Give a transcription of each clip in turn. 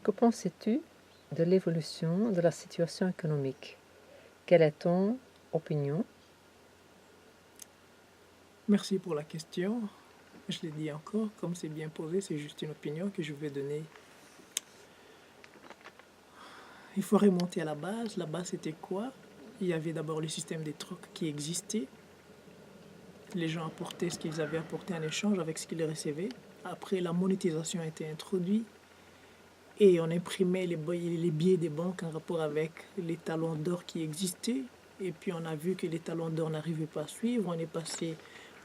Que penses-tu de l'évolution de la situation économique? Quelle est ton opinion? Merci pour la question. Je l'ai dit encore, comme c'est bien posé, c'est juste une opinion que je vais donner. Il faut remonter à la base. La base, c'était quoi? Il y avait d'abord le système des trocs qui existait. Les gens apportaient ce qu'ils avaient apporté en échange avec ce qu'ils recevaient. Après, la monétisation a été introduite et on imprimait les billets des banques en rapport avec les talons d'or qui existaient. Et puis on a vu que les talons d'or n'arrivaient pas à suivre. On est passé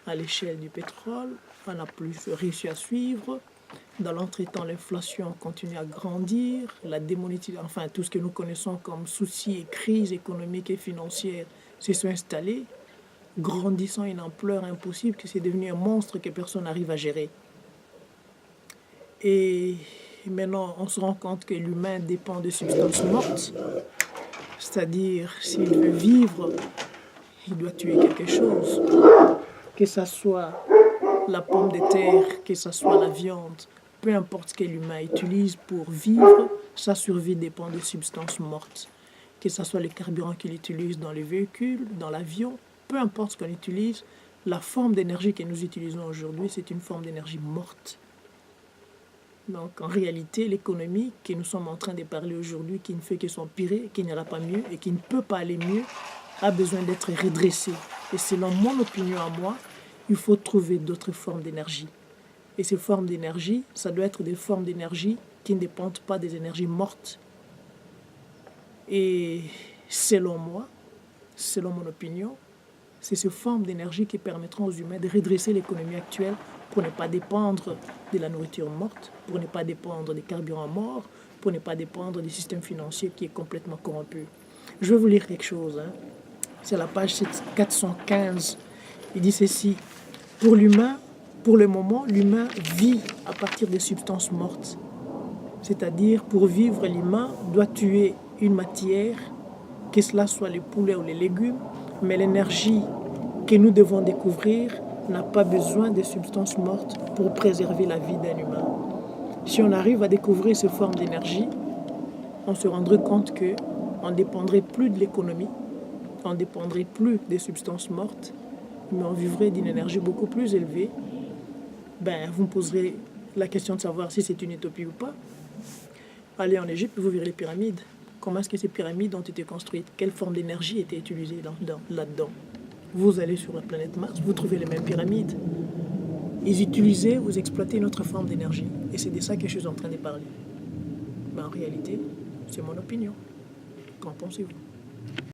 à l'échelle du pétrole. On n'a plus réussi à suivre. Dans l'entretemps, l'inflation continue à grandir. La démonétisation, enfin tout ce que nous connaissons comme soucis et crises économiques et financières se sont installés, grandissant à une ampleur impossible que c'est devenu un monstre que personne n'arrive à gérer. Et maintenant, on se rend compte que l'humain dépend de substances mortes. C'est-à-dire, s'il veut vivre, il doit tuer quelque chose. Que ce soit la pomme de terre, que ce soit la viande, peu importe ce que l'humain utilise pour vivre, sa survie dépend de substances mortes. Que ce soit les carburants qu'il utilise dans les véhicules, dans l'avion, peu importe ce qu'on utilise, la forme d'énergie que nous utilisons aujourd'hui, c'est une forme d'énergie morte. Donc en réalité, l'économie que nous sommes en train de parler aujourd'hui, qui ne fait que s'empirer, qui n'ira pas mieux et qui ne peut pas aller mieux, a besoin d'être redressée. Et selon mon opinion à moi, il faut trouver d'autres formes d'énergie. Et ces formes d'énergie, ça doit être des formes d'énergie qui ne dépendent pas des énergies mortes. Et selon moi, selon mon opinion, c'est ces formes d'énergie qui permettront aux humains de redresser l'économie actuelle pour ne pas dépendre de la nourriture morte, pour ne pas dépendre des carburants morts, pour ne pas dépendre du système financier qui est complètement corrompu. Je vais vous lire quelque chose. C'est la page 415. Il dit ceci. Pour l'humain, pour le moment, l'humain vit à partir des substances mortes. C'est-à-dire, pour vivre, l'humain doit tuer une matière, que cela soit les poulets ou les légumes, mais l'énergie que nous devons découvrir n'a pas besoin de substances mortes pour préserver la vie d'un humain. Si on arrive à découvrir ces formes d'énergie, on se rendrait compte qu'on ne dépendrait plus de l'économie, on ne dépendrait plus des substances mortes, mais on vivrait d'une énergie beaucoup plus élevée. Vous me poserez la question de savoir si c'est une utopie ou pas. Allez en Égypte, vous verrez les pyramides. Comment est-ce que ces pyramides ont été construites? Quelle forme d'énergie était utilisée là-dedans? Vous allez sur la planète Mars, vous trouvez les mêmes pyramides. Ils utilisaient, vous exploitez une autre forme d'énergie. Et c'est de ça que je suis en train de parler. Mais en réalité, c'est mon opinion. Qu'en pensez-vous?